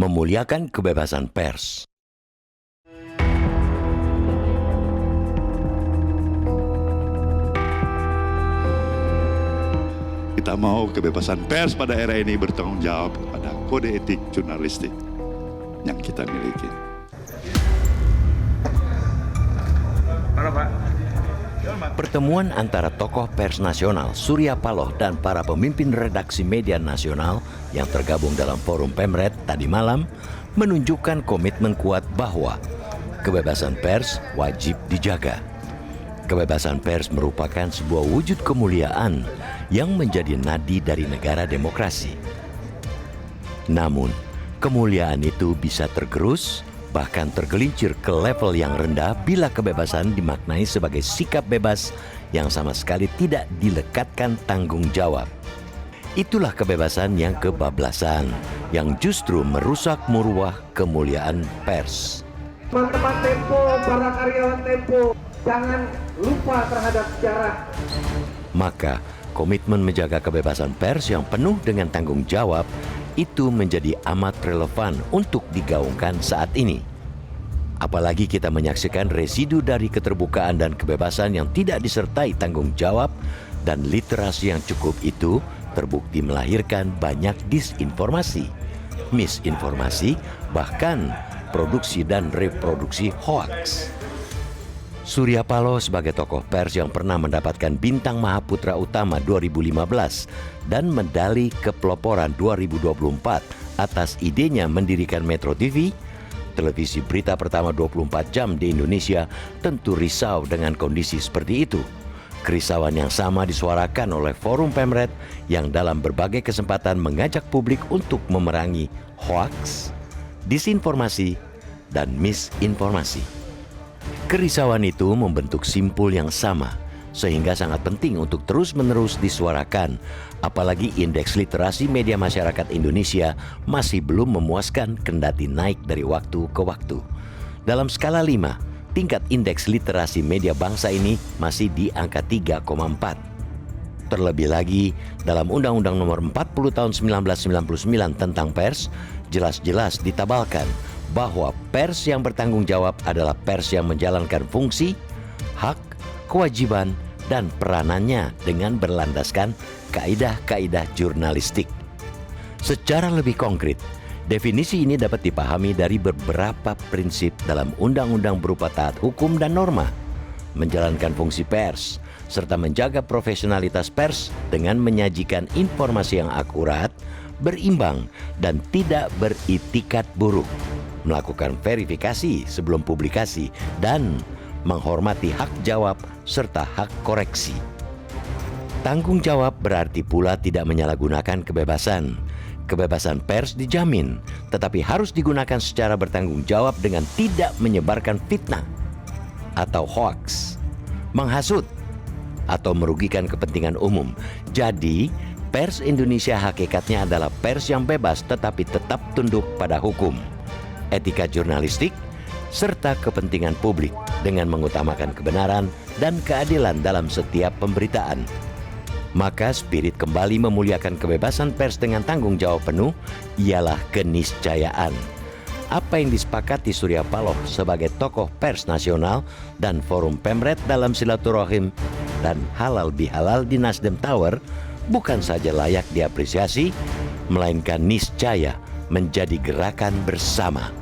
memuliakan kebebasan pers. Kita mau kebebasan pers pada era ini bertanggung jawab pada kode etik jurnalistik yang kita miliki. Pertemuan antara tokoh pers nasional Surya Paloh dan para pemimpin redaksi media nasional yang tergabung dalam forum Pemret tadi malam menunjukkan komitmen kuat bahwa kebebasan pers wajib dijaga. Kebebasan pers merupakan sebuah wujud kemuliaan yang menjadi nadi dari negara demokrasi. Namun, kemuliaan itu bisa tergerus, bahkan tergelincir ke level yang rendah bila kebebasan dimaknai sebagai sikap bebas yang sama sekali tidak dilekatkan tanggung jawab. Itulah kebebasan yang kebablasan, yang justru merusak marwah kemuliaan pers. Teman-teman Tempo, para karyawan Tempo, jangan lupa terhadap sejarah. Maka, komitmen menjaga kebebasan pers yang penuh dengan tanggung jawab itu menjadi amat relevan untuk digaungkan saat ini. Apalagi kita menyaksikan residu dari keterbukaan dan kebebasan yang tidak disertai tanggung jawab dan literasi yang cukup itu terbukti melahirkan banyak disinformasi, misinformasi, bahkan produksi dan reproduksi hoaks. Surya Paloh sebagai tokoh pers yang pernah mendapatkan Bintang Mahaputra Utama 2015 dan medali kepeloporan 2024 atas idenya mendirikan Metro TV, televisi berita pertama 24 jam di Indonesia, tentu risau dengan kondisi seperti itu. Kerisauan yang sama disuarakan oleh Forum Pemret yang dalam berbagai kesempatan mengajak publik untuk memerangi hoaks, disinformasi, dan misinformasi. Kerisauan itu membentuk simpul yang sama, sehingga sangat penting untuk terus-menerus disuarakan, apalagi indeks literasi media masyarakat Indonesia masih belum memuaskan kendati naik dari waktu ke waktu. Dalam skala 5, tingkat indeks literasi media bangsa ini masih di angka 3,4. Terlebih lagi, dalam Undang-Undang Nomor 40 Tahun 1999 tentang pers, jelas-jelas ditabalkan bahwa pers yang bertanggung jawab adalah pers yang menjalankan fungsi, hak, kewajiban, dan peranannya dengan berlandaskan kaidah-kaidah jurnalistik. Secara lebih konkret, definisi ini dapat dipahami dari beberapa prinsip dalam undang-undang berupa taat hukum dan norma, menjalankan fungsi pers, serta menjaga profesionalitas pers dengan menyajikan informasi yang akurat, berimbang, dan tidak beritikat buruk, melakukan verifikasi sebelum publikasi, dan menghormati hak jawab serta hak koreksi. Tanggung jawab berarti pula tidak menyalahgunakan kebebasan. Kebebasan pers dijamin, tetapi harus digunakan secara bertanggung jawab dengan tidak menyebarkan fitnah atau hoaks, menghasut, atau merugikan kepentingan umum. Jadi, pers Indonesia hakikatnya adalah pers yang bebas tetapi tetap tunduk pada hukum, etika jurnalistik, serta kepentingan publik dengan mengutamakan kebenaran dan keadilan dalam setiap pemberitaan. Maka spirit kembali memuliakan kebebasan pers dengan tanggung jawab penuh ialah keniscayaan. Apa yang disepakati Surya Paloh sebagai tokoh pers nasional dan Forum Pemret dalam silaturahim dan halal bihalal di Nasdem Tower bukan saja layak diapresiasi, melainkan niscaya menjadi gerakan bersama.